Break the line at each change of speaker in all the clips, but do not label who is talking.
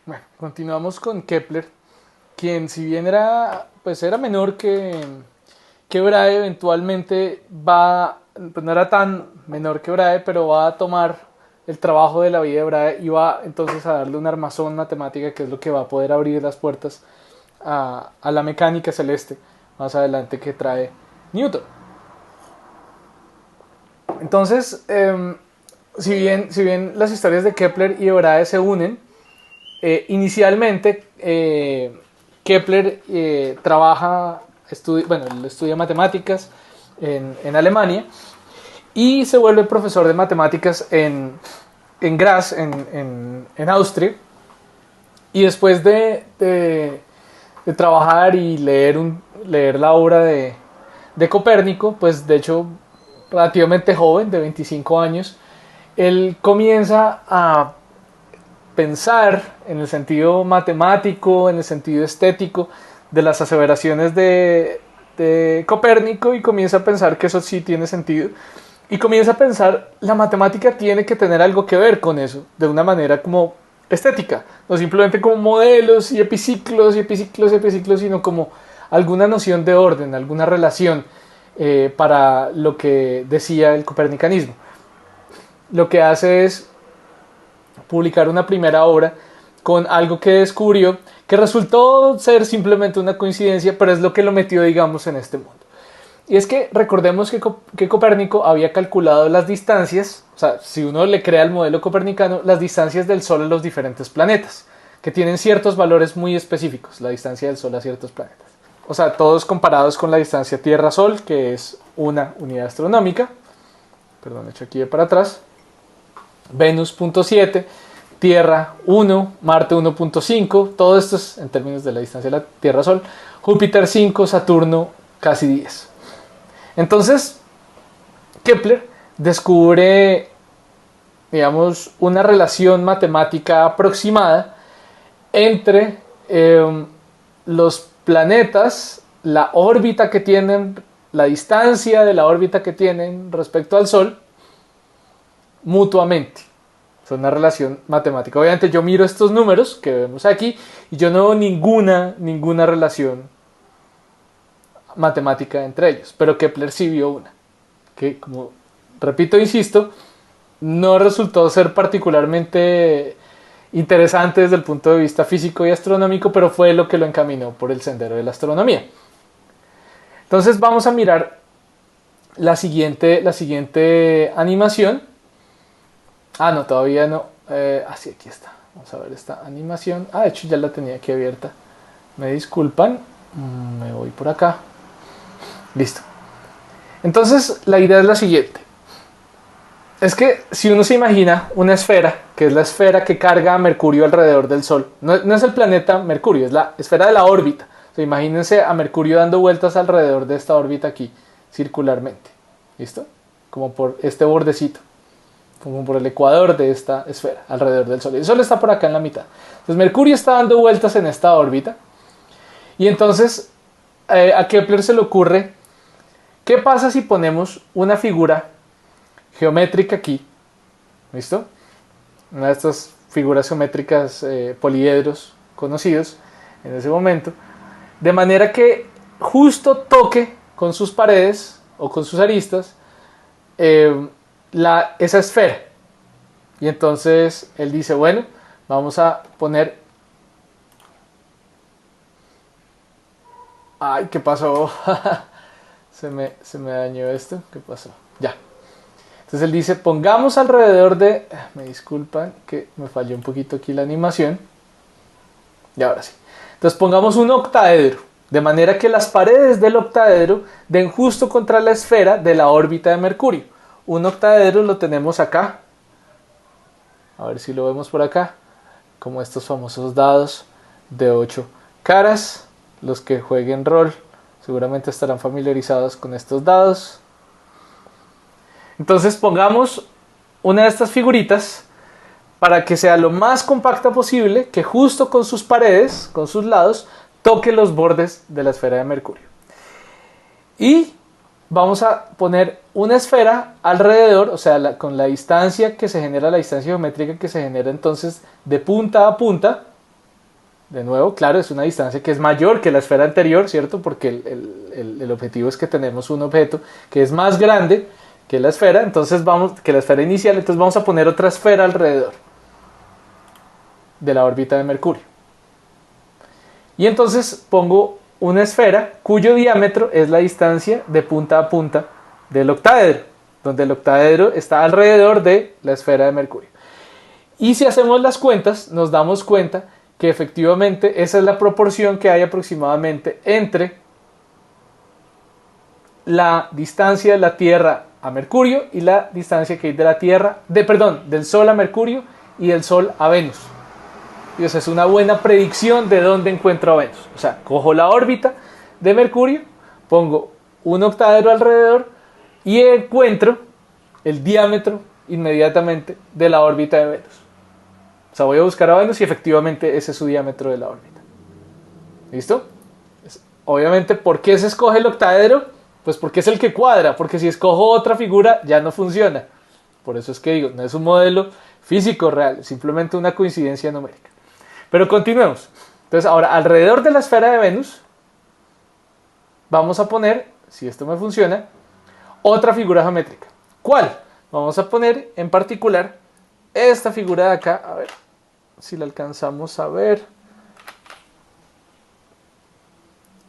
Bueno, continuamos con Kepler, quien si bien era, pues era menor que Brahe, eventualmente va, pues no era tan menor que Brahe, pero va a tomar el trabajo de la vida de Brahe y va entonces a darle un armazón matemática que es lo que va a poder abrir las puertas a la mecánica celeste más adelante que trae Newton. Entonces, si bien las historias de Kepler y de Brahe se unen, inicialmente Kepler él estudia matemáticas en Alemania y se vuelve profesor de matemáticas en Graz, en Austria. Y después de trabajar y leer la obra de Copérnico, pues de hecho relativamente joven, de 25 años, él comienza a pensar en el sentido matemático, en el sentido estético de las aseveraciones de Copérnico y comienza a pensar que eso sí tiene sentido. Y comienza a pensar, la matemática tiene que tener algo que ver con eso, de una manera como estética, no simplemente como modelos y epiciclos y epiciclos y epiciclos, sino como alguna noción de orden, alguna relación para lo que decía el copernicanismo. Lo que hace es publicar una primera obra con algo que descubrió que resultó ser simplemente una coincidencia, pero es lo que lo metió, digamos, en este mundo. Y es que recordemos que Copérnico había calculado las distancias, o sea, si uno le crea el modelo copernicano, las distancias del Sol a los diferentes planetas, que tienen ciertos valores muy específicos, la distancia del Sol a ciertos planetas. O sea, todos comparados con la distancia Tierra-Sol, que es una unidad astronómica. Perdón, he hecho aquí de para atrás. Venus 0.7, Tierra 1, Marte 1.5, todo esto es en términos de la distancia de la Tierra-Sol, Júpiter 5, Saturno casi 10. Entonces, Kepler descubre, digamos, una relación matemática aproximada entre los planetas, la órbita que tienen, la distancia de la órbita que tienen respecto al Sol, mutuamente. Es una relación matemática. Obviamente yo miro estos números que vemos aquí y yo no veo ninguna relación matemática entre ellos, pero Kepler sí vio una, que como repito, insisto, no resultó ser particularmente interesante desde el punto de vista físico y astronómico, pero fue lo que lo encaminó por el sendero de la astronomía. Entonces vamos a mirar la siguiente animación. Ah, no, todavía no. Sí, aquí está. Vamos a ver esta animación. De hecho ya la tenía aquí abierta. Me disculpan. Me voy por acá. Listo. Entonces, la idea es la siguiente. Es que si uno se imagina una esfera, que es la esfera que carga a Mercurio alrededor del Sol, no es el planeta Mercurio, es la esfera de la órbita. O sea, imagínense a Mercurio dando vueltas alrededor de esta órbita aquí, circularmente. ¿Listo? Como por este bordecito, como por el ecuador de esta esfera, alrededor del Sol. El Sol está por acá en la mitad. Entonces Mercurio está dando vueltas en esta órbita. Y entonces a Kepler se le ocurre, ¿qué pasa si ponemos una figura geométrica aquí? ¿Listo? Una de estas figuras geométricas poliedros conocidos en ese momento. De manera que justo toque con sus paredes o con sus aristas esa esfera. Y entonces él dice, bueno, vamos a poner... Ay, ¿qué pasó? se me dañó esto. ¿Qué pasó? Ya. Entonces él dice, pongamos alrededor de... Me disculpan que me falló un poquito aquí la animación. Y ahora sí. Entonces pongamos un octaedro. De manera que las paredes del octaedro den justo contra la esfera de la órbita de Mercurio. Un octaedro lo tenemos acá. A ver si lo vemos por acá. Como estos famosos dados de 8 caras. Los que jueguen rol seguramente estarán familiarizados con estos dados. Entonces pongamos una de estas figuritas para que sea lo más compacta posible, que justo con sus paredes, con sus lados, toque los bordes de la esfera de Mercurio. Y vamos a poner una esfera alrededor, o sea, con la distancia que se genera, la distancia geométrica que se genera entonces de punta a punta, De nuevo, claro, es una distancia que es mayor que la esfera anterior, ¿cierto? Porque el objetivo es que tenemos un objeto que es más grande que la esfera, entonces que la esfera inicial, entonces vamos a poner otra esfera alrededor de la órbita de Mercurio. Y entonces pongo una esfera cuyo diámetro es la distancia de punta a punta del octaedro, donde el octaedro está alrededor de la esfera de Mercurio. Y si hacemos las cuentas, nos damos cuenta que efectivamente esa es la proporción que hay aproximadamente entre la distancia de la Tierra a Mercurio y la distancia que hay de la Tierra, del Sol a Mercurio y del Sol a Venus. Y esa es una buena predicción de dónde encuentro a Venus. O sea, cojo la órbita de Mercurio, pongo un octaedro alrededor y encuentro el diámetro inmediatamente de la órbita de Venus. O sea, voy a buscar a Venus y efectivamente ese es su diámetro de la órbita. ¿Listo? Obviamente, ¿por qué se escoge el octaedro? Pues porque es el que cuadra, porque si escojo otra figura ya no funciona. Por eso es que digo, no es un modelo físico real, es simplemente una coincidencia numérica. Pero continuemos. Entonces, ahora, alrededor de la esfera de Venus, vamos a poner, si esto me funciona, otra figura geométrica. ¿Cuál? Vamos a poner en particular esta figura de acá, a ver si la alcanzamos a ver.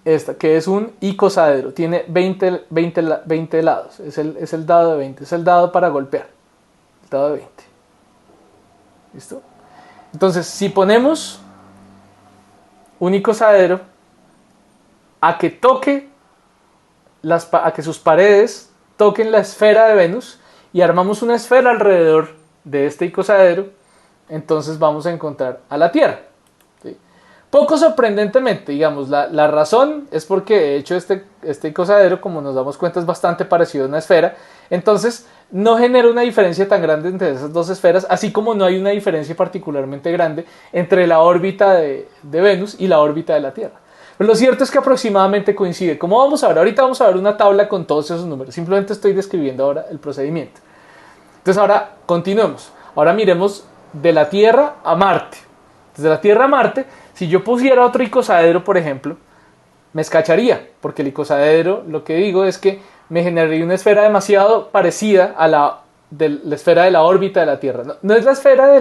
Esta, que es un icosaedro, tiene 20 lados, es el dado de 20, es el dado para golpear, el dado de 20. ¿Listo? Entonces, si ponemos un icosaedro a que a que sus paredes toquen la esfera de Venus y armamos una esfera alrededor de este icosaedro, entonces vamos a encontrar a la Tierra. ¿Sí? Poco sorprendentemente, digamos, la razón es porque de hecho este icosaedro, como nos damos cuenta, es bastante parecido a una esfera, entonces no genera una diferencia tan grande entre esas dos esferas, así como no hay una diferencia particularmente grande entre la órbita de Venus y la órbita de la Tierra. Pero lo cierto es que aproximadamente coincide. Como vamos a ver, ahorita vamos a ver una tabla con todos esos números, simplemente estoy describiendo ahora el procedimiento. Entonces ahora continuemos, ahora miremos de la Tierra a Marte. Desde la Tierra a Marte, si yo pusiera otro icosaedro, por ejemplo, me escacharía, porque el icosaedro, lo que digo es que me generaría una esfera demasiado parecida a la esfera de la órbita de la Tierra. No es la esfera de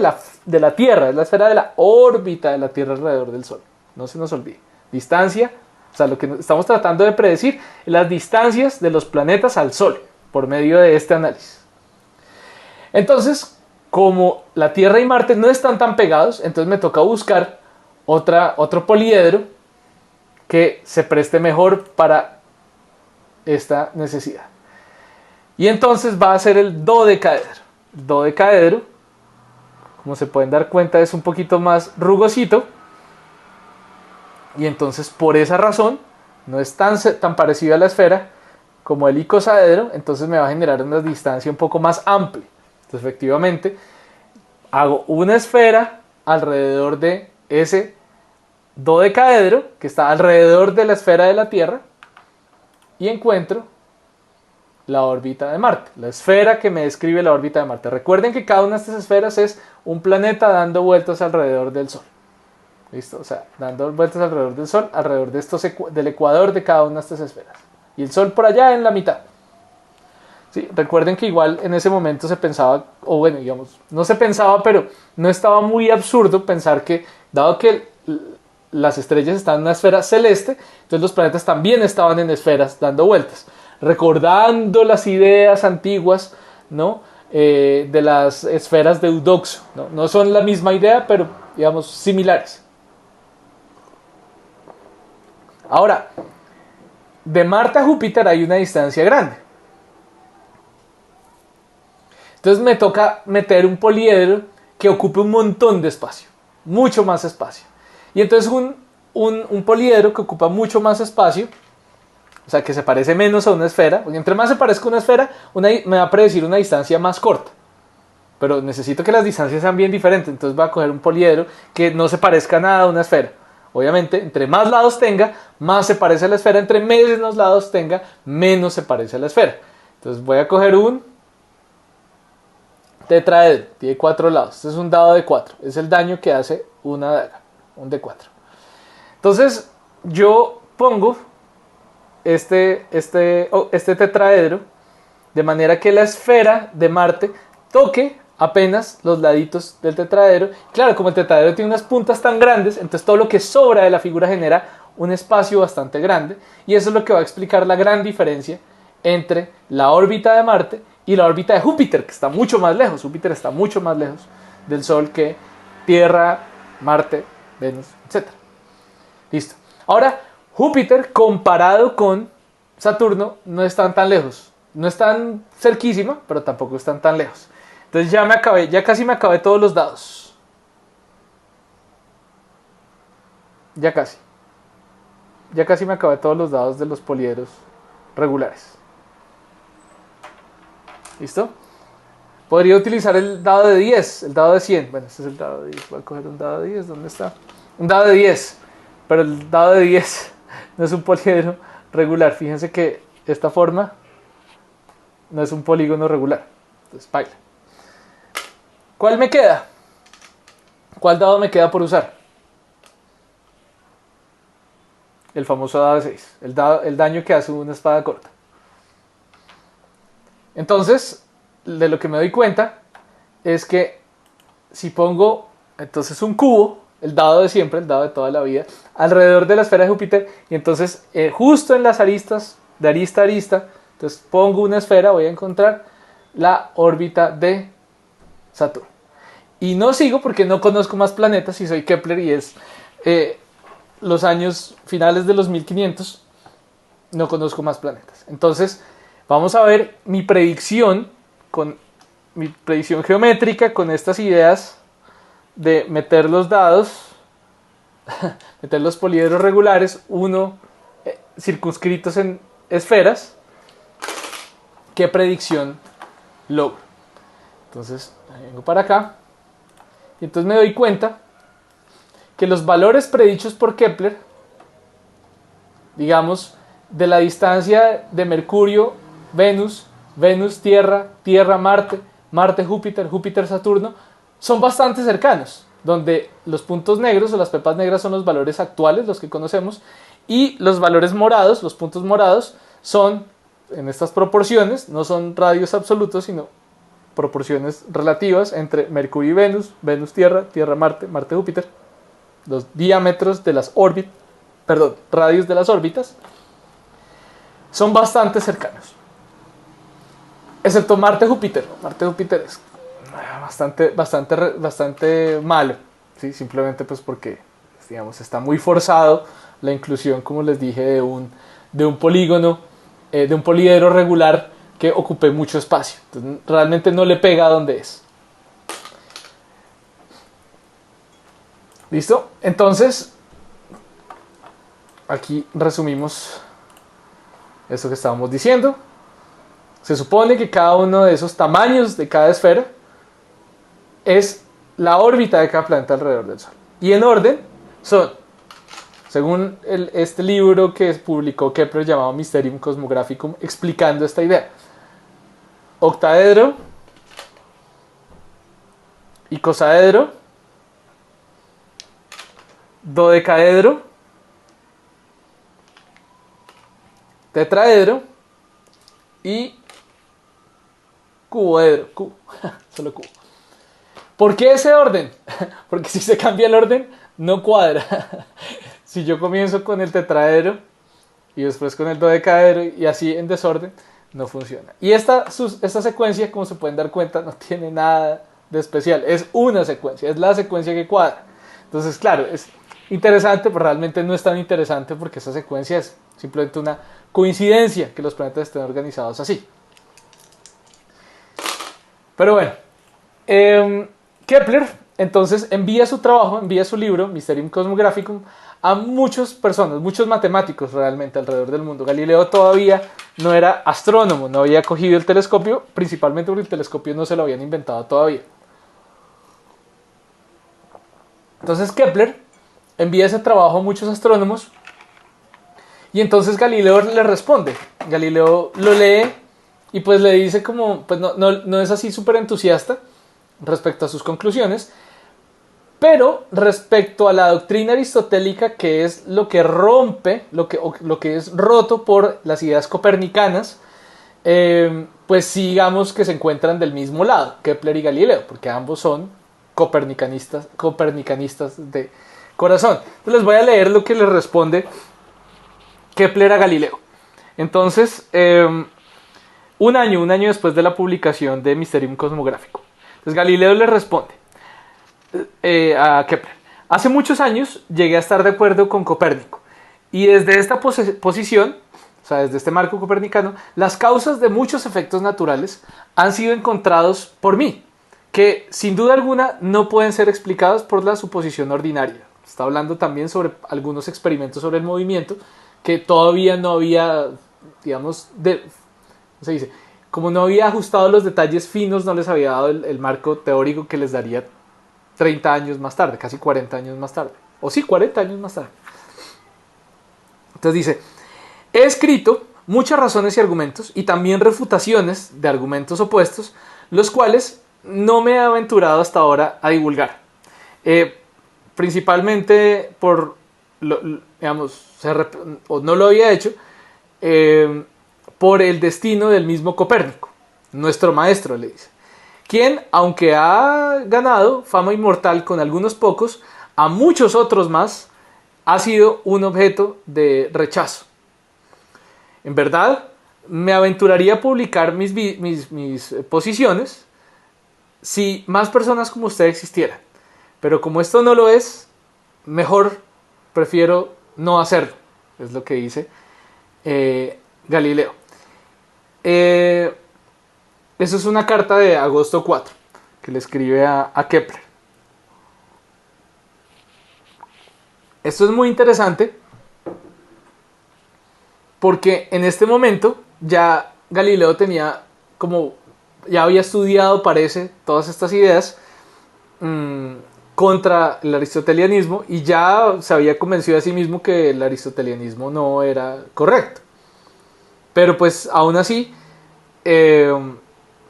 la Tierra, es la esfera de la órbita de la Tierra alrededor del Sol. No se nos olvide. Distancia, o sea, lo que estamos tratando de predecir es las distancias de los planetas al Sol, por medio de este análisis. Entonces, como la Tierra y Marte no están tan pegados, entonces me toca buscar otro poliedro que se preste mejor para esta necesidad. Y entonces va a ser el dodecaedro. El dodecaedro, como se pueden dar cuenta, es un poquito más rugosito. Y entonces por esa razón no es tan parecido a la esfera como el icosaedro, entonces me va a generar una distancia un poco más amplia. Entonces efectivamente hago una esfera alrededor de ese dodecaedro que está alrededor de la esfera de la Tierra y encuentro la órbita de Marte, la esfera que me describe la órbita de Marte. Recuerden que cada una de estas esferas es un planeta dando vueltas alrededor del Sol. ¿Listo? O sea, dando vueltas alrededor del Sol, alrededor del ecuador de cada una de estas esferas. Y el Sol por allá en la mitad. ¿Sí? Recuerden que igual en ese momento se pensaba, o bueno, digamos, no se pensaba, pero no estaba muy absurdo pensar que, dado que las estrellas están en una esfera celeste, entonces los planetas también estaban en esferas dando vueltas. Recordando las ideas antiguas, ¿no? De las esferas de Eudoxo. No son la misma idea, pero digamos similares. Ahora, de Marte a Júpiter hay una distancia grande. Entonces me toca meter un poliedro que ocupe un montón de espacio, mucho más espacio. Y entonces un poliedro que ocupa mucho más espacio, o sea, que se parece menos a una esfera, porque entre más se parezca a una esfera, me va a predecir una distancia más corta. Pero necesito que las distancias sean bien diferentes, entonces voy a coger un poliedro que no se parezca nada a una esfera. Obviamente, entre más lados tenga, más se parece a la esfera, entre menos lados tenga, menos se parece a la esfera. Entonces voy a coger un tetraedro, tiene 4 lados, este es un dado de 4, es el daño que hace una daga, un D4. Entonces yo pongo este tetraedro de manera que la esfera de Marte toque apenas los laditos del tetraedro. Claro, como el tetraedro tiene unas puntas tan grandes, entonces todo lo que sobra de la figura genera un espacio bastante grande, y eso es lo que va a explicar la gran diferencia entre la órbita de Marte y la órbita de Júpiter, que está mucho más lejos. Júpiter está mucho más lejos del Sol que Tierra, Marte, Venus, etc. Listo. Ahora, Júpiter comparado con Saturno no están tan lejos. No están cerquísima, pero tampoco están tan lejos. Entonces ya casi me acabé todos los dados. Ya casi me acabé todos los dados de los poliedros regulares. ¿Listo? Podría utilizar el dado de 10, el dado de 100. Bueno, este es el dado de 10. Voy a coger un dado de 10. ¿Dónde está? Un dado de 10. Pero el dado de 10 no es un poliedro regular. Fíjense que esta forma no es un polígono regular. Entonces, baila. ¿Cuál me queda? ¿Cuál dado me queda por usar? El famoso dado de 6. El daño que hace una espada corta. Entonces, de lo que me doy cuenta es que si pongo entonces un cubo, el dado de siempre, el dado de toda la vida, alrededor de la esfera de Júpiter, y entonces justo en las aristas, de arista a arista, entonces pongo una esfera, voy a encontrar la órbita de Saturno. Y no sigo porque no conozco más planetas y soy Kepler y es los años finales de los 1500, no conozco más planetas. Entonces vamos a ver mi predicción geométrica con estas ideas de meter los dados, meter los poliedros regulares, uno circunscritos en esferas. ¿Qué predicción logro? Entonces vengo para acá y entonces me doy cuenta que los valores predichos por Kepler, digamos, de la distancia de Mercurio, Venus, Tierra, Tierra, Marte, Marte, Júpiter, Júpiter, Saturno, son bastante cercanos, donde los puntos negros o las pepas negras son los valores actuales, los que conocemos, y los valores morados, los puntos morados, son en estas proporciones, no son radios absolutos, sino proporciones relativas entre Mercurio y Venus, Venus, Tierra, Tierra, Marte, Marte, Júpiter, los diámetros de las órbitas, radios de las órbitas, son bastante cercanos. Excepto Marte, Júpiter. Marte, Júpiter es bastante malo, ¿sí? Simplemente pues porque, digamos, está muy forzado la inclusión, como les dije, de un polígono, de un poliedro regular que ocupe mucho espacio. Entonces, realmente no le pega a donde es. ¿Listo? Entonces, aquí resumimos eso que estábamos diciendo. Se supone que cada uno de esos tamaños de cada esfera es la órbita de cada planeta alrededor del Sol. Y en orden son, según este libro que publicó Kepler llamado Mysterium Cosmographicum, explicando esta idea: octaedro, icosaedro, dodecaedro, tetraedro y cuboedro. Solo cubo. ¿Por qué ese orden? Porque si se cambia el orden, no cuadra. Si yo comienzo con el tetraedro y después con el dodecaedro y así en desorden, no funciona. Y esta secuencia, como se pueden dar cuenta, no tiene nada de especial. Es una secuencia, es la secuencia que cuadra. Entonces, claro, es interesante, pero realmente no es tan interesante porque esa secuencia es simplemente una coincidencia que los planetas estén organizados así. Pero bueno, Kepler entonces envía su trabajo, envía su libro, Mysterium Cosmographicum, a muchas personas, muchos matemáticos realmente alrededor del mundo. Galileo todavía no era astrónomo, no había cogido el telescopio, principalmente porque el telescopio no se lo habían inventado todavía. Entonces Kepler envía ese trabajo a muchos astrónomos y entonces Galileo le responde. Galileo lo lee y pues le dice como, pues no es así súper entusiasta respecto a sus conclusiones, Pero respecto a la doctrina aristotélica, que es lo que rompe, lo que es roto por las ideas copernicanas, pues sí, digamos que se encuentran del mismo lado, Kepler y Galileo, porque ambos son copernicanistas de corazón. Entonces les voy a leer lo que les responde Kepler a Galileo. Entonces, un año después de la publicación de Mysterium Cosmográfico. Entonces Galileo le responde a Kepler: hace muchos años llegué a estar de acuerdo con Copérnico, y desde esta posición, o sea, desde este marco copernicano, las causas de muchos efectos naturales han sido encontrados por mí, que sin duda alguna no pueden ser explicados por la suposición ordinaria. Está hablando también sobre algunos experimentos sobre el movimiento que todavía no había, digamos, se dice, como no había ajustado los detalles finos, no les había dado el marco teórico que les daría 30 años más tarde, casi 40 años más tarde. O sí, 40 años más tarde. Entonces dice: he escrito muchas razones y argumentos, y también refutaciones de argumentos opuestos, los cuales no me he aventurado hasta ahora a divulgar. Principalmente por, digamos, o no lo había hecho, por el destino del mismo Copérnico, nuestro maestro, le dice, quien, aunque ha ganado fama inmortal con algunos pocos, a muchos otros más ha sido un objeto de rechazo. En verdad, me aventuraría a publicar mis posiciones si más personas como usted existieran, pero como esto no lo es, mejor prefiero no hacerlo, es lo que dice Galileo. Eso es una carta de agosto 4 que le escribe a Kepler. Esto es muy interesante porque en este momento ya Galileo tenía, como ya había estudiado, parece, todas estas ideas contra el aristotelianismo, y ya se había convencido a sí mismo que el aristotelianismo no era correcto. Pero pues aún así,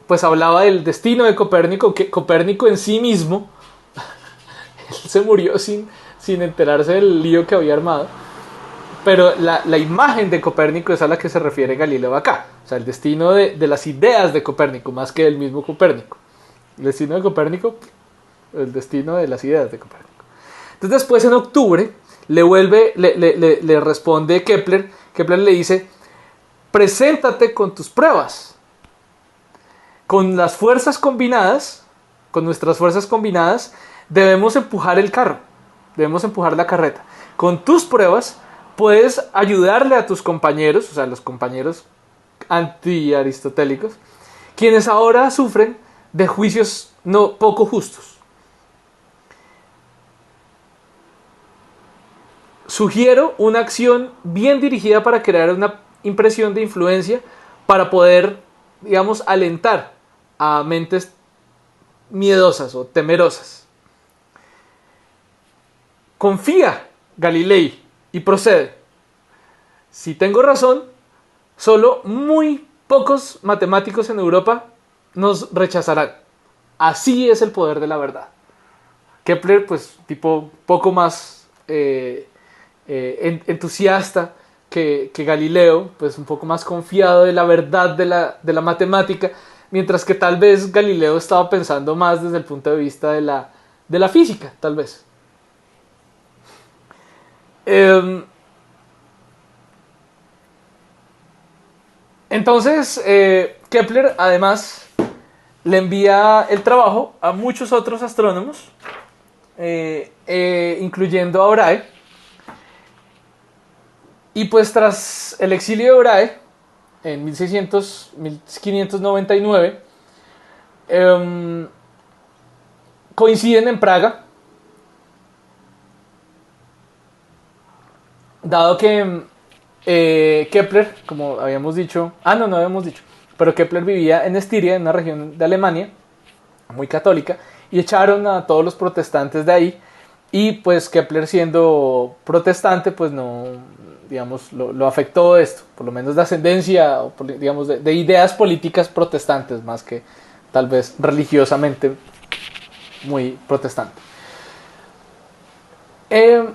pues hablaba del destino de Copérnico, que Copérnico en sí mismo él se murió sin enterarse del lío que había armado. Pero la imagen de Copérnico es a la que se refiere Galileo acá. O sea, el destino de las ideas de Copérnico, más que del mismo Copérnico. El destino de Copérnico, el destino de las ideas de Copérnico. Entonces después, en octubre, le responde Kepler. Kepler le dice: preséntate con tus pruebas. Con las fuerzas combinadas, con nuestras fuerzas combinadas, debemos empujar el carro. Debemos empujar la carreta. Con tus pruebas puedes ayudarle a tus compañeros, o sea, los compañeros anti-aristotélicos, quienes ahora sufren de juicios no poco justos. Sugiero una acción bien dirigida para crear una impresión de influencia, para poder, digamos, alentar a mentes miedosas o temerosas. Confía, Galilei, y procede. Si tengo razón, solo muy pocos matemáticos en Europa nos rechazarán. Así es el poder de la verdad. Kepler, pues, tipo, poco más entusiasta que Galileo, pues un poco más confiado de la verdad de la matemática, mientras que tal vez Galileo estaba pensando más desde el punto de vista de la física, tal vez. Entonces, Kepler además le envía el trabajo a muchos otros astrónomos, incluyendo a Brahe. Y pues tras el exilio de Brahe, en 1599, coinciden en Praga, dado que Kepler, como habíamos dicho, no habíamos dicho, pero Kepler vivía en Estiria, en una región de Alemania muy católica, y echaron a todos los protestantes de ahí, y pues Kepler, siendo protestante, pues no, digamos, lo afectó esto, por lo menos de ascendencia, o digamos, de ideas políticas protestantes, más que tal vez religiosamente muy protestante. Eh,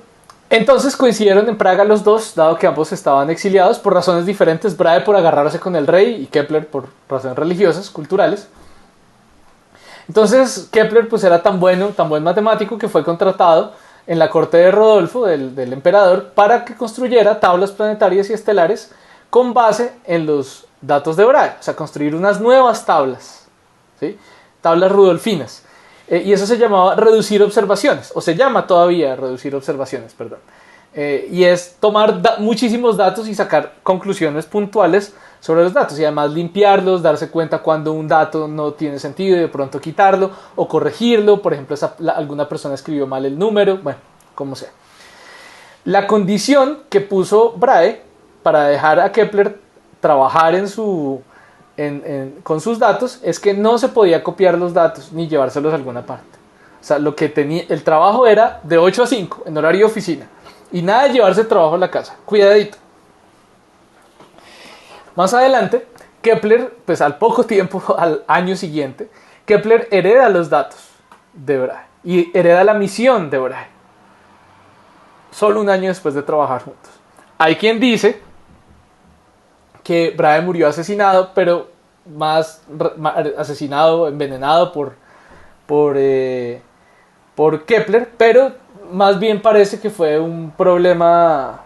entonces coincidieron en Praga los dos, dado que ambos estaban exiliados por razones diferentes, Brahe por agarrarse con el rey y Kepler por razones religiosas, culturales. Entonces Kepler pues era tan buen matemático que fue contratado en la corte de Rodolfo, del emperador, para que construyera tablas planetarias y estelares con base en los datos de Brahe, o sea, construir unas nuevas tablas, ¿sí? Tablas rudolfinas. Y eso se llamaba reducir observaciones, o se llama todavía reducir observaciones, perdón. Y es tomar muchísimos datos y sacar conclusiones puntuales sobre los datos y además limpiarlos, darse cuenta cuando un dato no tiene sentido y de pronto quitarlo o corregirlo. Por ejemplo, alguna persona escribió mal el número, bueno, como sea. La condición que puso Brahe para dejar a Kepler trabajar con sus datos es que no se podía copiar los datos ni llevárselos a alguna parte. O sea, el trabajo era de 8 a 5 en horario de oficina y nada de llevarse el trabajo a la casa. Cuidadito. Más adelante, Kepler, pues al poco tiempo, al año siguiente, Kepler hereda los datos de Brahe y hereda la misión de Brahe. Solo un año después de trabajar juntos. Hay quien dice que Brahe murió asesinado, pero más asesinado, envenenado por Kepler, pero más bien parece que fue un problema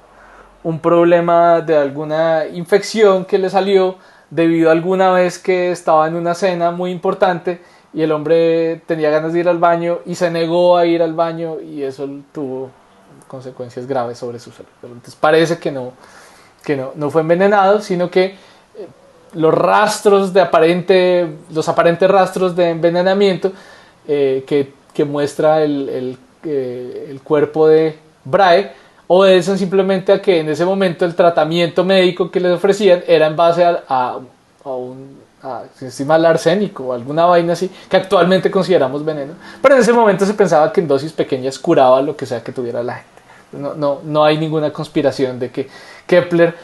de alguna infección que le salió debido a alguna vez que estaba en una cena muy importante y el hombre tenía ganas de ir al baño y se negó a ir al baño y eso tuvo consecuencias graves sobre su salud. Entonces parece que no fue envenenado, sino que los aparentes rastros de envenenamiento que muestra el cuerpo de Brahe obedecen simplemente a que en ese momento el tratamiento médico que les ofrecían era en base a al arsénico o alguna vaina así, que actualmente consideramos veneno, pero en ese momento se pensaba que en dosis pequeñas curaba lo que sea que tuviera la gente. No hay ninguna conspiración de que Kepler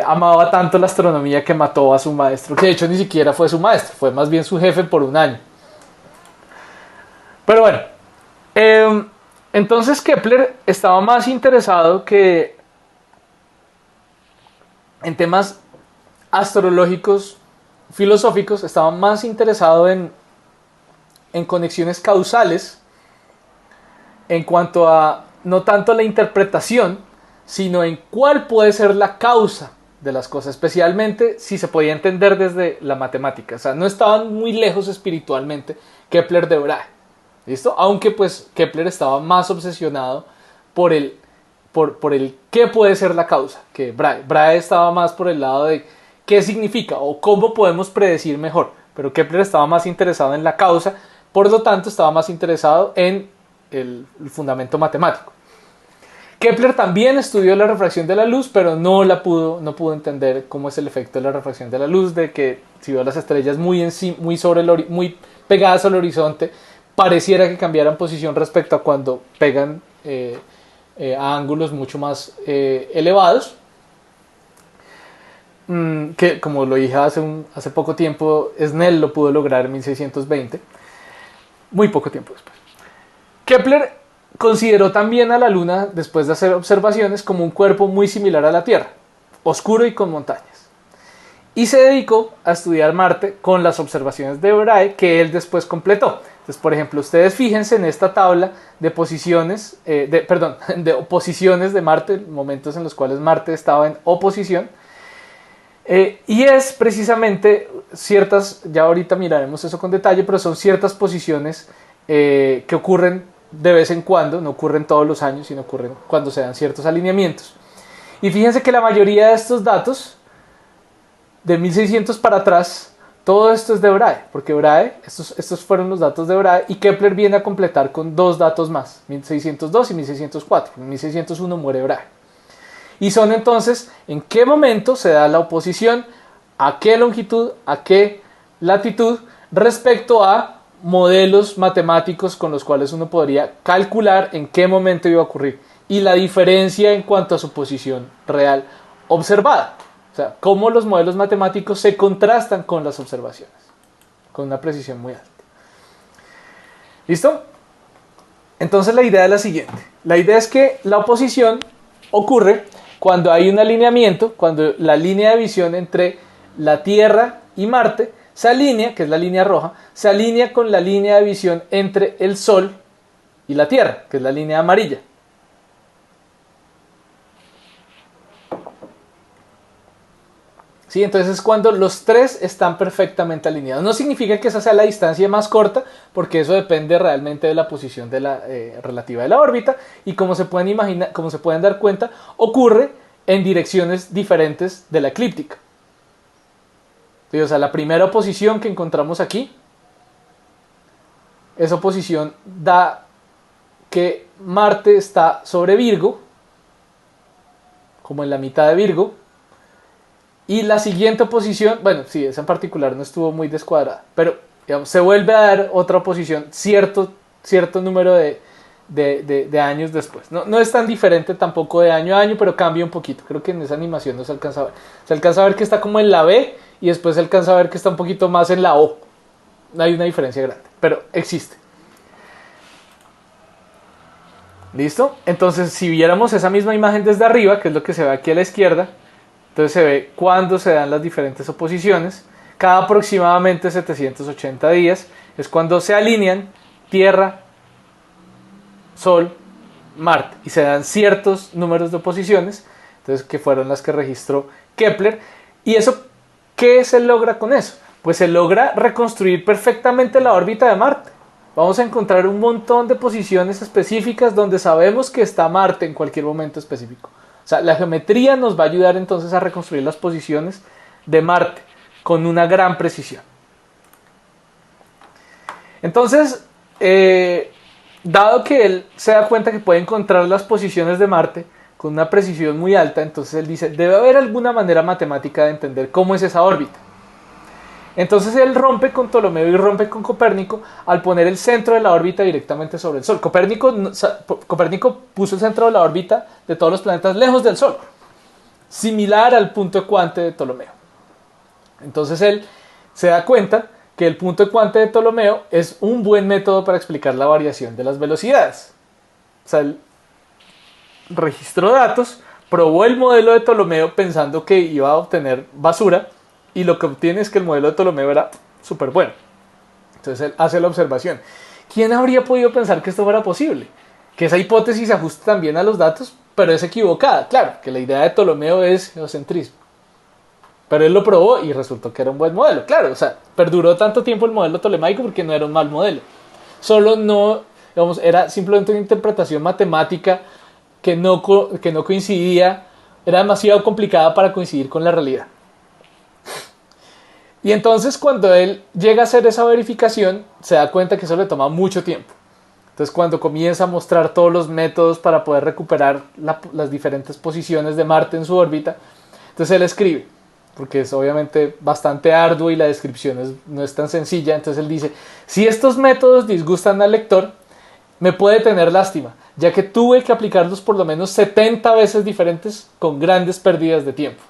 amaba tanto la astronomía que mató a su maestro, que de hecho ni siquiera fue su maestro, fue más bien su jefe por un año. Pero bueno, entonces Kepler estaba más interesado que en temas astrológicos, filosóficos, estaba más interesado en conexiones causales en cuanto a no tanto la interpretación, sino en cuál puede ser la causa de las cosas, especialmente si se podía entender desde la matemática. O sea, no estaban muy lejos espiritualmente Kepler de Brahe, ¿listo? Aunque pues Kepler estaba más obsesionado por el qué puede ser la causa que Brahe. Brahe estaba más por el lado de qué significa o cómo podemos predecir mejor, pero Kepler estaba más interesado en la causa, por lo tanto estaba más interesado en el fundamento matemático. Kepler también estudió la refracción de la luz, pero no pudo entender cómo es el efecto de la refracción de la luz, de que si veo las estrellas muy pegadas al horizonte, pareciera que cambiaran posición respecto a cuando pegan a ángulos mucho más elevados. Que como lo dije hace poco tiempo, Snell lo pudo lograr en 1620, muy poco tiempo después. Kepler consideró también a la Luna, después de hacer observaciones, como un cuerpo muy similar a la Tierra, oscuro y con montañas. Y se dedicó a estudiar Marte con las observaciones de Brahe que él después completó. Entonces, por ejemplo, ustedes fíjense en esta tabla de posiciones, de oposiciones de Marte, momentos en los cuales Marte estaba en oposición. Y es precisamente ciertas, ya ahorita miraremos eso con detalle, pero son ciertas posiciones que ocurren de vez en cuando, no ocurren todos los años, sino ocurren cuando se dan ciertos alineamientos. Y fíjense que la mayoría de estos datos, de 1600 para atrás, todo esto es de Brahe, porque Brahe, estos fueron los datos de Brahe, y Kepler viene a completar con dos datos más, 1602 y 1604. En 1601 muere Brahe. Y son entonces en qué momento se da la oposición, a qué longitud, a qué latitud, respecto a modelos matemáticos con los cuales uno podría calcular en qué momento iba a ocurrir y la diferencia en cuanto a su posición real observada. O sea, cómo los modelos matemáticos se contrastan con las observaciones, con una precisión muy alta. ¿Listo? Entonces la idea es la siguiente. La idea es que la oposición ocurre cuando hay un alineamiento, cuando la línea de visión entre la Tierra y Marte se alinea, que es la línea roja, se alinea con la línea de visión entre el Sol y la Tierra, que es la línea amarilla. ¿Sí? Entonces es cuando los tres están perfectamente alineados. No significa que esa sea la distancia más corta, porque eso depende realmente de la posición de la, relativa de la órbita, y como se pueden imaginar, como se pueden dar cuenta, ocurre en direcciones diferentes de la eclíptica. ¿Sí? O sea, la primera posición que encontramos aquí, esa posición da que Marte está sobre Virgo, como en la mitad de Virgo. Y la siguiente posición, bueno, sí, esa en particular no estuvo muy descuadrada, pero digamos, se vuelve a dar otra posición cierto número de años después. No es tan diferente tampoco de año a año, pero cambia un poquito. Creo que en esa animación no se alcanza a ver. Se alcanza a ver que está como en la B y después se alcanza a ver que está un poquito más en la O. No hay una diferencia grande, pero existe. ¿Listo? Entonces, si viéramos esa misma imagen desde arriba, que es lo que se ve aquí a la izquierda, entonces se ve cuándo se dan las diferentes oposiciones. Cada aproximadamente 780 días es cuando se alinean Tierra, Sol, Marte. Y se dan ciertos números de oposiciones, entonces, que fueron las que registró Kepler. ¿Y eso qué se logra con eso? Pues se logra reconstruir perfectamente la órbita de Marte. Vamos a encontrar un montón de posiciones específicas donde sabemos que está Marte en cualquier momento específico. O sea, la geometría nos va a ayudar entonces a reconstruir las posiciones de Marte con una gran precisión. Entonces, dado que él se da cuenta que puede encontrar las posiciones de Marte con una precisión muy alta, entonces él dice, debe haber alguna manera matemática de entender cómo es esa órbita. Entonces él rompe con Ptolomeo y rompe con Copérnico al poner el centro de la órbita directamente sobre el Sol. Copérnico puso el centro de la órbita de todos los planetas lejos del Sol, similar al punto ecuante de Ptolomeo. Entonces él se da cuenta que el punto ecuante de Ptolomeo es un buen método para explicar la variación de las velocidades. O sea, él registró datos, probó el modelo de Ptolomeo pensando que iba a obtener basura, y lo que obtiene es que el modelo de Ptolomeo era súper bueno. Entonces él hace la observación. ¿Quién habría podido pensar que esto fuera posible? Que esa hipótesis se ajuste también a los datos, pero es equivocada. Claro, que la idea de Ptolomeo es geocentrismo. Pero él lo probó y resultó que era un buen modelo. Claro, o sea, perduró tanto tiempo el modelo tolemaico porque no era un mal modelo. Solo no, digamos, era simplemente una interpretación matemática que no coincidía, era demasiado complicada para coincidir con la realidad. Y entonces cuando él llega a hacer esa verificación, se da cuenta que eso le toma mucho tiempo. Entonces cuando comienza a mostrar todos los métodos para poder recuperar las diferentes posiciones de Marte en su órbita, entonces él escribe, porque es obviamente bastante arduo y la descripción no es tan sencilla. Entonces él dice, si estos métodos disgustan al lector, me puede tener lástima, ya que tuve que aplicarlos por lo menos 70 veces diferentes con grandes pérdidas de tiempo.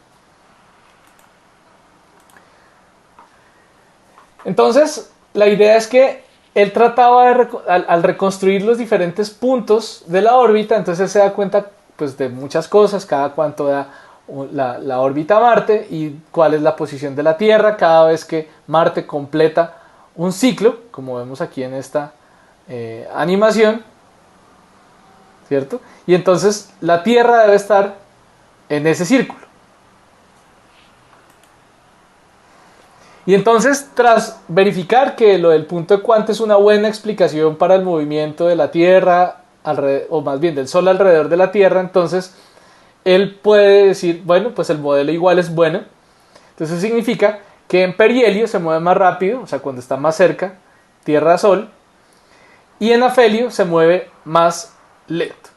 Entonces, la idea es que él trataba al reconstruir los diferentes puntos de la órbita, entonces él se da cuenta pues, de muchas cosas, cada cuánto da la órbita a Marte y cuál es la posición de la Tierra cada vez que Marte completa un ciclo, como vemos aquí en esta animación, ¿cierto? Y entonces la Tierra debe estar en ese círculo. Y entonces, tras verificar que lo del punto ecuante es una buena explicación para el movimiento de la Tierra, o más bien del Sol alrededor de la Tierra, entonces él puede decir, bueno, pues el modelo igual es bueno. Entonces significa que en perihelio se mueve más rápido, o sea, cuando está más cerca, Tierra-Sol, y en afelio se mueve más lento.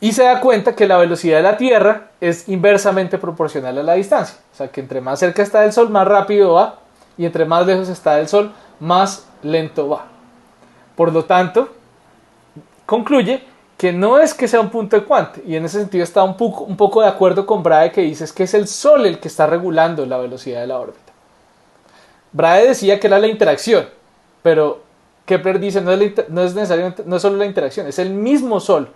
Y se da cuenta que la velocidad de la Tierra es inversamente proporcional a la distancia. O sea, que entre más cerca está del Sol, más rápido va. Y entre más lejos está del Sol, más lento va. Por lo tanto, concluye que no es que sea un punto ecuante. Y en ese sentido está un poco de acuerdo con Brahe, que dice que es el Sol el que está regulando la velocidad de la órbita. Brahe decía que era la interacción, pero Kepler dice no es necesariamente, no es solo la interacción, es el mismo Sol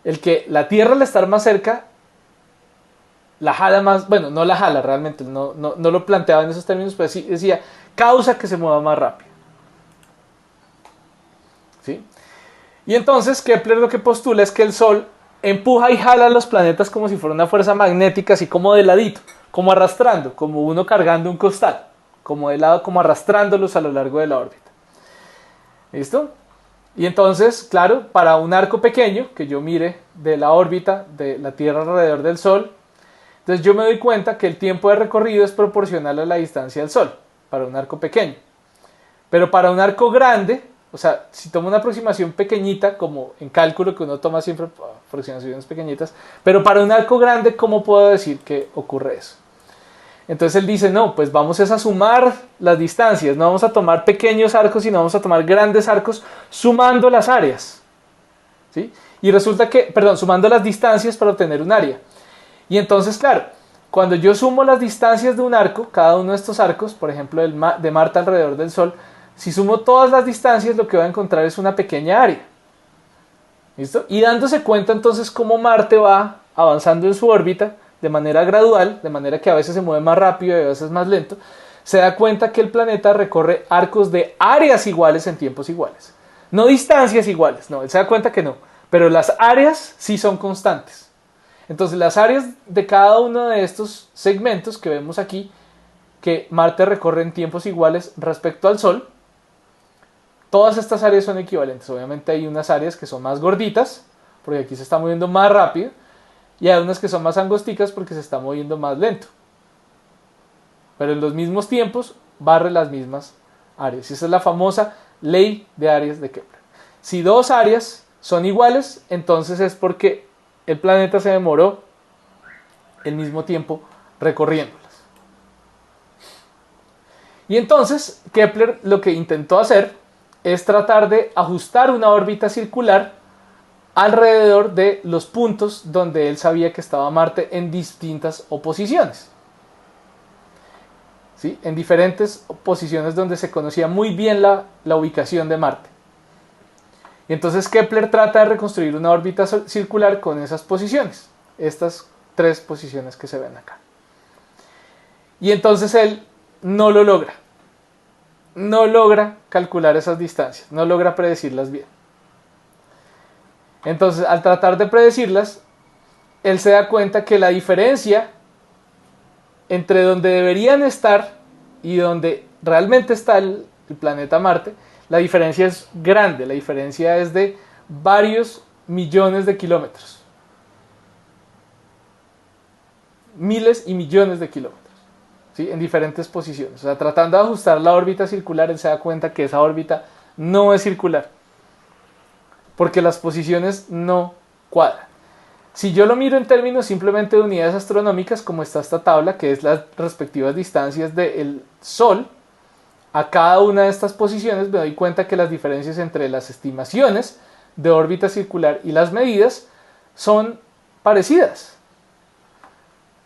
el que la Tierra al estar más cerca la jala más, bueno, no la jala realmente, no lo planteaba en esos términos, pero sí decía, causa que se mueva más rápido. ¿Sí? Y entonces Kepler lo que postula es que el Sol empuja y jala a los planetas como si fuera una fuerza magnética, así como de ladito, como arrastrando, como uno cargando un costal, como de lado, como arrastrándolos a lo largo de la órbita. ¿Listo? Y entonces, claro, para un arco pequeño, que yo mire de la órbita de la Tierra alrededor del Sol, entonces yo me doy cuenta que el tiempo de recorrido es proporcional a la distancia del Sol, para un arco pequeño. Pero para un arco grande, o sea, si tomo una aproximación pequeñita, como en cálculo que uno toma siempre aproximaciones pequeñitas, pero para un arco grande, ¿cómo puedo decir que ocurre eso? Entonces él dice, no, pues vamos a sumar las distancias, no vamos a tomar pequeños arcos, sino vamos a tomar grandes arcos sumando las áreas. ¿Sí? Y resulta que, perdón, sumando las distancias para obtener un área. Y entonces, claro, cuando yo sumo las distancias de un arco, cada uno de estos arcos, por ejemplo, de Marte alrededor del Sol, si sumo todas las distancias, lo que voy a encontrar es una pequeña área. ¿Listo? Y dándose cuenta entonces cómo Marte va avanzando en su órbita de manera gradual, de manera que a veces se mueve más rápido y a veces más lento, se da cuenta que el planeta recorre arcos de áreas iguales en tiempos iguales. No distancias iguales, no, él se da cuenta que no, pero las áreas sí son constantes. Entonces las áreas de cada uno de estos segmentos que vemos aquí, que Marte recorre en tiempos iguales respecto al Sol, todas estas áreas son equivalentes. Obviamente hay unas áreas que son más gorditas, porque aquí se está moviendo más rápido, y hay unas que son más angosticas porque se está moviendo más lento. Pero en los mismos tiempos barre las mismas áreas. Y esa es la famosa ley de áreas de Kepler. Si dos áreas son iguales, entonces es porque el planeta se demoró el mismo tiempo recorriéndolas. Y entonces Kepler lo que intentó hacer es tratar de ajustar una órbita circular alrededor de los puntos donde él sabía que estaba Marte en distintas oposiciones. ¿Sí? En diferentes posiciones donde se conocía muy bien la ubicación de Marte. Y entonces Kepler trata de reconstruir una órbita circular con esas posiciones. Estas tres posiciones que se ven acá. Y entonces él no lo logra. No logra calcular esas distancias. No logra predecirlas bien. Entonces, al tratar de predecirlas, él se da cuenta que la diferencia entre donde deberían estar y donde realmente está el planeta Marte, la diferencia es grande, la diferencia es de varios millones de kilómetros. Miles y millones de kilómetros, ¿sí? En diferentes posiciones. O sea, tratando de ajustar la órbita circular, él se da cuenta que esa órbita no es circular, porque las posiciones no cuadran. Si yo lo miro en términos simplemente de unidades astronómicas, como está esta tabla, que es las respectivas distancias del Sol a cada una de estas posiciones, me doy cuenta que las diferencias entre las estimaciones de órbita circular y las medidas son parecidas.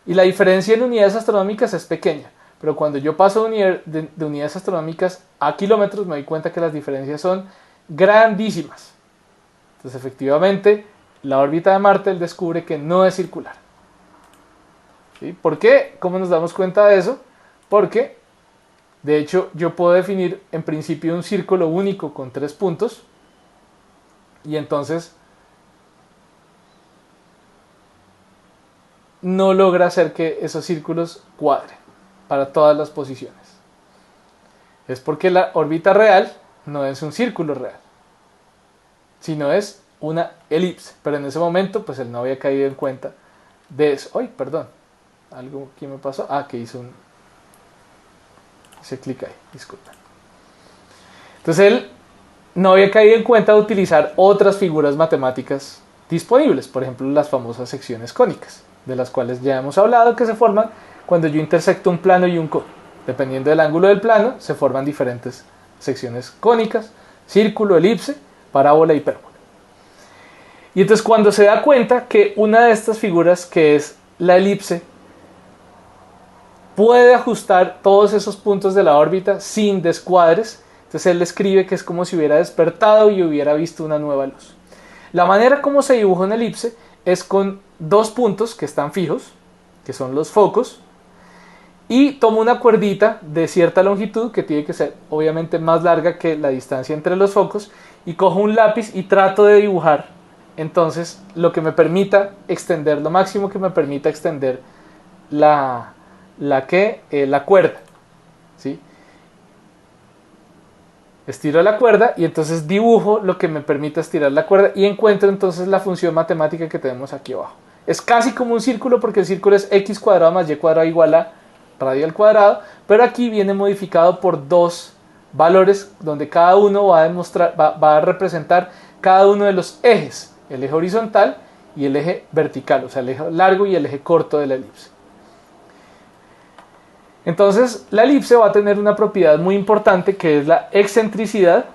Y la diferencia en unidades astronómicas es pequeña, pero cuando yo paso de unidades astronómicas a kilómetros, me doy cuenta que las diferencias son grandísimas. Entonces, efectivamente, la órbita de Marte, él descubre que no es circular. ¿Sí? ¿Por qué? ¿Cómo nos damos cuenta de eso? Porque, de hecho, yo puedo definir en principio un círculo único con 3 puntos, y entonces no logra hacer que esos círculos cuadren para todas las posiciones. Es porque la órbita real no es un círculo real, sino es una elipse. Pero en ese momento, pues él no había caído en cuenta de eso. ¡Ay, perdón! Algo que me pasó. Que hice clic ahí, disculpen. Entonces él no había caído en cuenta de utilizar otras figuras matemáticas disponibles. Por ejemplo, las famosas secciones cónicas, de las cuales ya hemos hablado, que se forman cuando yo intersecto un plano y un cono. Dependiendo del ángulo del plano, se forman diferentes secciones cónicas: círculo, elipse, parábola, hipérbola. Y entonces cuando se da cuenta que una de estas figuras, que es la elipse, puede ajustar todos esos puntos de la órbita sin descuadres, Entonces él escribe que es como si hubiera despertado y hubiera visto una nueva luz. La manera como se dibuja una elipse es con dos puntos que están fijos, que son los focos, y tomo una cuerdita de cierta longitud, que tiene que ser obviamente más larga que la distancia entre los focos, y cojo un lápiz y trato de dibujar entonces lo que me permita extender, lo máximo que me permita extender la cuerda, ¿sí? Estiro la cuerda y entonces dibujo lo que me permita estirar la cuerda y encuentro entonces la función matemática que tenemos aquí abajo. Es casi como un círculo porque el círculo es x cuadrado más y cuadrado igual a radio al cuadrado, pero aquí viene modificado por dos valores donde cada uno va a representar cada uno de los ejes, el eje horizontal y el eje vertical, o sea el eje largo y el eje corto de la elipse. Entonces la elipse va a tener una propiedad muy importante que es la excentricidad,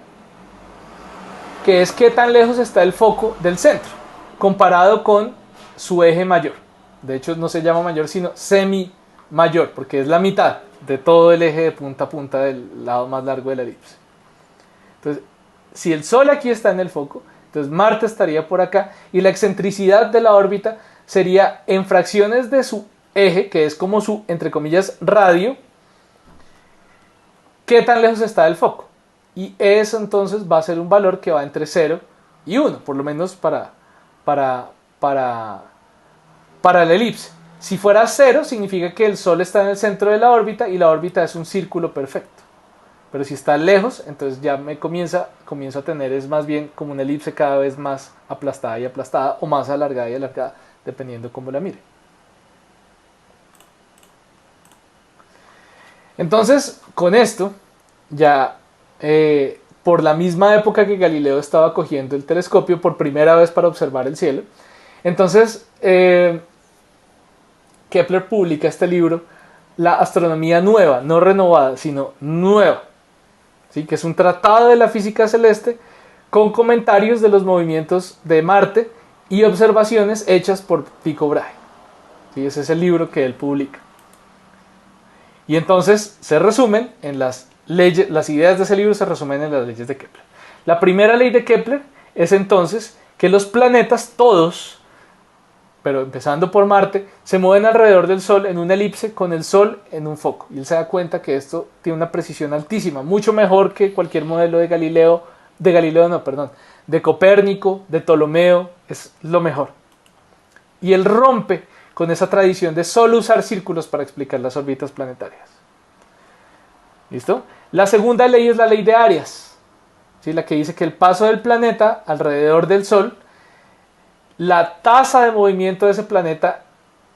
que es qué tan lejos está el foco del centro comparado con su eje mayor. De hecho no se llama mayor sino semi mayor, porque es la mitad de todo el eje de punta a punta del lado más largo de la elipse. Entonces, si el Sol aquí está en el foco, entonces Marte estaría por acá y la excentricidad de la órbita sería en fracciones de su eje, que es como su, entre comillas, radio, qué tan lejos está del foco. Y eso entonces va a ser un valor que va entre 0 y 1, por lo menos para la elipse. Si fuera 0, significa que el Sol está en el centro de la órbita y la órbita es un círculo perfecto. Pero si está lejos, entonces ya comienzo a tener, es más bien como una elipse cada vez más aplastada y aplastada, o más alargada y alargada, dependiendo cómo la mire. Entonces, con esto, ya por la misma época que Galileo estaba cogiendo el telescopio por primera vez para observar el cielo, entonces Kepler publica este libro, La astronomía nueva, no renovada, sino nueva, ¿sí? Que es un tratado de la física celeste con comentarios de los movimientos de Marte y observaciones hechas por Tycho Brahe. ¿Sí? Ese es el libro que él publica. Y entonces se resumen en las leyes, las ideas de ese libro se resumen en las leyes de Kepler. La primera ley de Kepler es entonces que los planetas todos, pero empezando por Marte, se mueven alrededor del Sol en una elipse con el Sol en un foco. Y él se da cuenta que esto tiene una precisión altísima, mucho mejor que cualquier modelo de Copérnico, de Ptolomeo, es lo mejor. Y él rompe con esa tradición de solo usar círculos para explicar las órbitas planetarias. ¿Listo? La segunda ley es la ley de Arias, ¿sí? La que dice que el paso del planeta alrededor del Sol, la tasa de movimiento de ese planeta,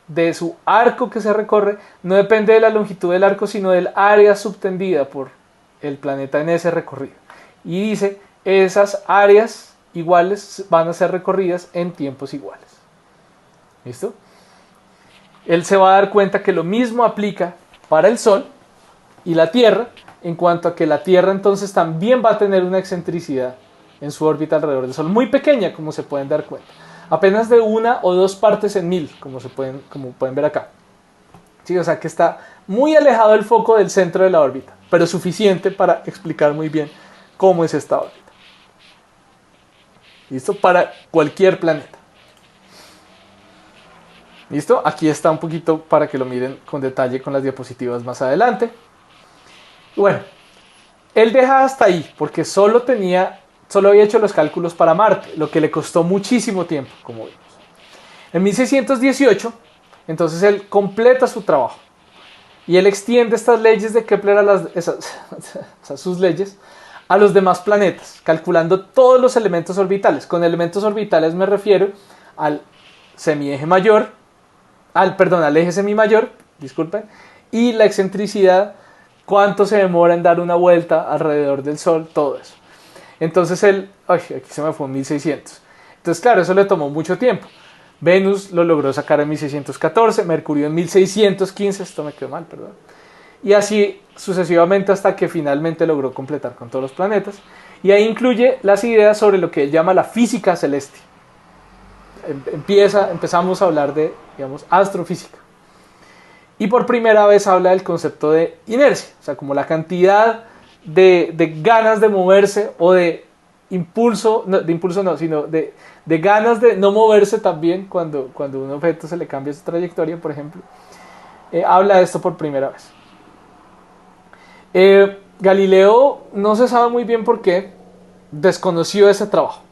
de su arco que se recorre, no depende de la longitud del arco, sino del área subtendida por el planeta en ese recorrido. Y dice, esas áreas iguales van a ser recorridas en tiempos iguales. ¿Listo? Él se va a dar cuenta que lo mismo aplica para el Sol y la Tierra, en cuanto a que la Tierra entonces también va a tener una excentricidad en su órbita alrededor del Sol, muy pequeña, como se pueden dar cuenta. Apenas de 1 o 2 partes en 1000, como pueden ver acá. ¿Sí? O sea que está muy alejado del foco del centro de la órbita, pero suficiente para explicar muy bien cómo es esta órbita. ¿Listo? Para cualquier planeta. ¿Listo? Aquí está un poquito para que lo miren con detalle con las diapositivas más adelante. Bueno, él deja hasta ahí porque solo había hecho los cálculos para Marte, lo que le costó muchísimo tiempo, como vimos. En 1618, entonces él completa su trabajo y él extiende estas leyes de Kepler sus leyes a los demás planetas, calculando todos los elementos orbitales. Con elementos orbitales me refiero al semieje mayor, al eje semimayor, disculpen, y la excentricidad, cuánto se demora en dar una vuelta alrededor del Sol, todo eso. Entonces aquí se me fue en 1600. Entonces claro, eso le tomó mucho tiempo. Venus lo logró sacar en 1614, Mercurio en 1615, esto me quedó mal, perdón. Y así sucesivamente hasta que finalmente logró completar con todos los planetas. Y ahí incluye las ideas sobre lo que él llama la física celeste. Empezamos a hablar de, digamos, astrofísica. Y por primera vez habla del concepto de inercia, o sea, como la cantidad de ganas de moverse o de impulso, no, de impulso no, sino de ganas de no moverse también cuando un objeto se le cambia su trayectoria, por ejemplo, habla de esto por primera vez. Galileo no se sabe muy bien por qué desconoció ese trabajo.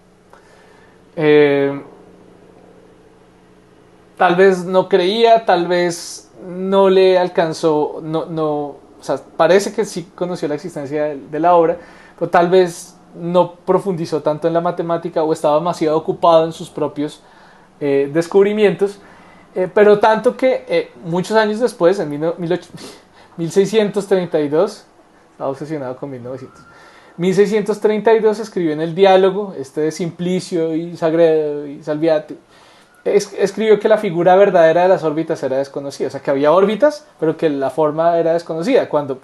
Tal vez no creía, tal vez no le alcanzó, o sea, parece que sí conoció la existencia de la obra, pero tal vez no profundizó tanto en la matemática o estaba demasiado ocupado en sus propios descubrimientos, pero tanto que muchos años después, en 1632, estaba obsesionado con 1900, 1632 escribió en el diálogo, de Simplicio y Sagredo y Salviati, escribió que la figura verdadera de las órbitas era desconocida, o sea que había órbitas, pero que la forma era desconocida, cuando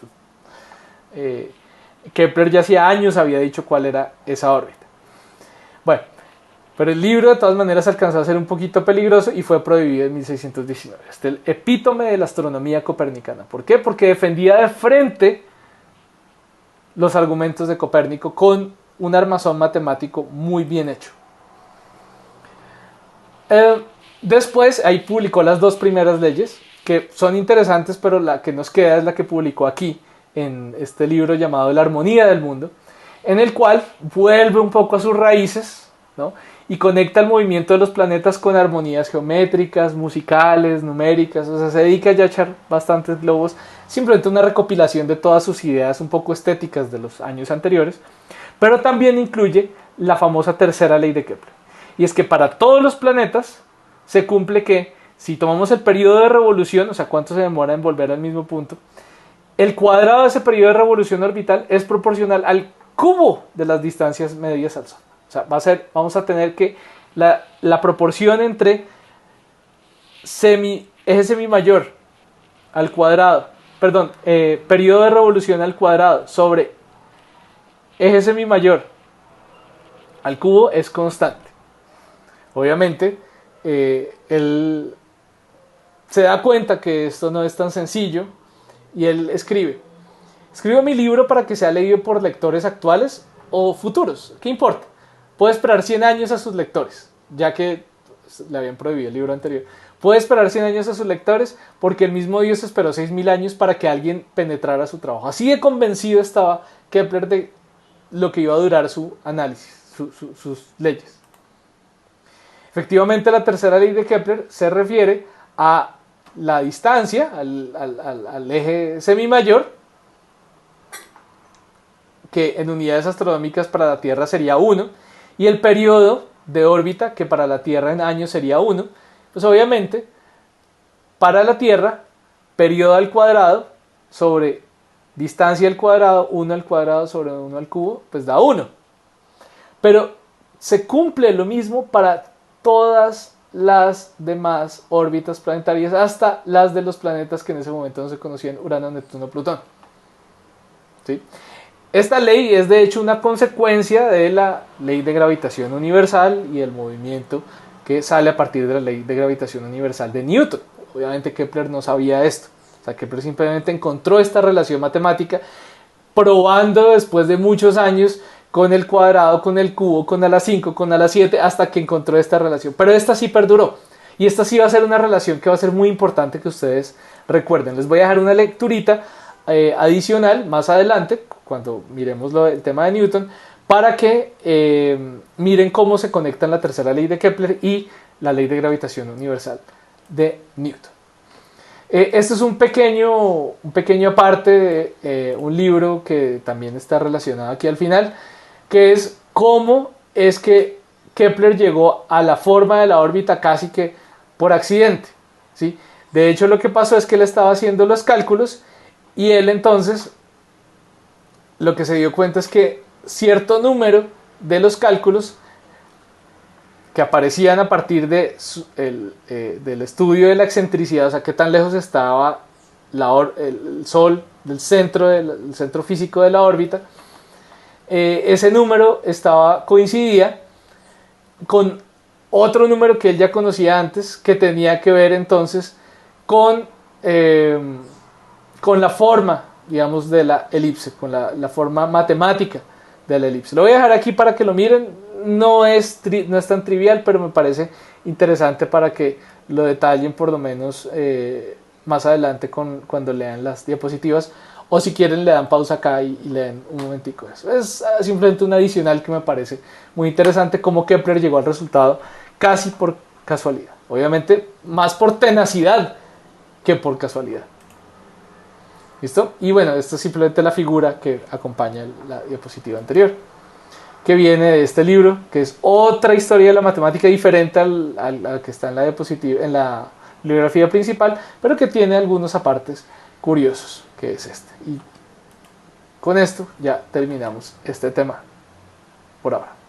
Kepler ya hacía años había dicho cuál era esa órbita. Bueno, pero el libro de todas maneras alcanzó a ser un poquito peligroso y fue prohibido en 1619. El epítome de la astronomía copernicana. ¿Por qué? Porque defendía de frente los argumentos de Copérnico con un armazón matemático muy bien hecho. Después ahí publicó las dos primeras leyes, que son interesantes, pero la que nos queda es la que publicó aquí, en este libro llamado La armonía del mundo, en el cual vuelve un poco a sus raíces, ¿no? Y conecta el movimiento de los planetas con armonías geométricas, musicales, numéricas, o sea, se dedica ya a echar bastantes globos, simplemente una recopilación de todas sus ideas un poco estéticas de los años anteriores, pero también incluye la famosa tercera ley de Kepler. Y es que para todos los planetas se cumple que si tomamos el periodo de revolución, o sea, cuánto se demora en volver al mismo punto, el cuadrado de ese periodo de revolución orbital es proporcional al cubo de las distancias medias al Sol. O sea, vamos a tener que la proporción entre eje semimayor al cuadrado, periodo de revolución al cuadrado sobre eje semimayor al cubo es constante. Obviamente, él se da cuenta que esto no es tan sencillo y él escribo mi libro para que sea leído por lectores actuales o futuros, ¿qué importa? Puede esperar 100 años a sus lectores, ya que le habían prohibido el libro anterior. Puede esperar 100 años a sus lectores porque el mismo Dios esperó 6000 años para que alguien penetrara su trabajo. Así de convencido estaba Kepler de lo que iba a durar su análisis, sus leyes. Efectivamente, la tercera ley de Kepler se refiere a la distancia, al eje semimayor, que en unidades astronómicas para la Tierra sería 1, y el periodo de órbita, que para la Tierra en años sería 1. Pues obviamente, para la Tierra, periodo al cuadrado sobre distancia al cuadrado, 1 al cuadrado sobre 1 al cubo, pues da 1. Pero se cumple lo mismo para todas las demás órbitas planetarias, hasta las de los planetas que en ese momento no se conocían, Urano, Neptuno, Plutón. ¿Sí? Esta ley es de hecho una consecuencia de la ley de gravitación universal y el movimiento que sale a partir de la ley de gravitación universal de Newton. Obviamente Kepler no sabía esto. O sea, Kepler simplemente encontró esta relación matemática probando después de muchos años con el cuadrado, con el cubo, con A5, con A7, hasta que encontró esta relación. Pero esta sí perduró. Y esta sí va a ser una relación que va a ser muy importante que ustedes recuerden. Les voy a dejar una lecturita adicional más adelante, cuando miremos el tema de Newton, para que miren cómo se conectan la tercera ley de Kepler y la ley de gravitación universal de Newton. Este es un pequeño aparte de un libro que también está relacionado aquí al final, que es cómo es que Kepler llegó a la forma de la órbita casi que por accidente, ¿sí? De hecho, lo que pasó es que él estaba haciendo los cálculos y él entonces lo que se dio cuenta es que cierto número de los cálculos que aparecían a partir del estudio de la excentricidad, o sea, qué tan lejos estaba el Sol del centro físico de la órbita, ese número coincidía con otro número que él ya conocía antes, que tenía que ver entonces con la forma digamos, de la elipse, con la forma matemática de la elipse. Lo voy a dejar aquí para que lo miren. No es tan trivial, pero me parece interesante para que lo detallen por lo menos más adelante cuando lean las diapositivas, o si quieren le dan pausa acá y leen un momentico. Es simplemente un adicional que me parece muy interesante, cómo Kepler llegó al resultado casi por casualidad. Obviamente más por tenacidad que por casualidad. ¿Listo? Y bueno, esta es simplemente la figura que acompaña la diapositiva anterior, que viene de este libro, que es otra historia de la matemática diferente al que está en la diapositiva, en la bibliografía principal, pero que tiene algunos apartes curiosos, que es este. Y con esto ya terminamos este tema por ahora.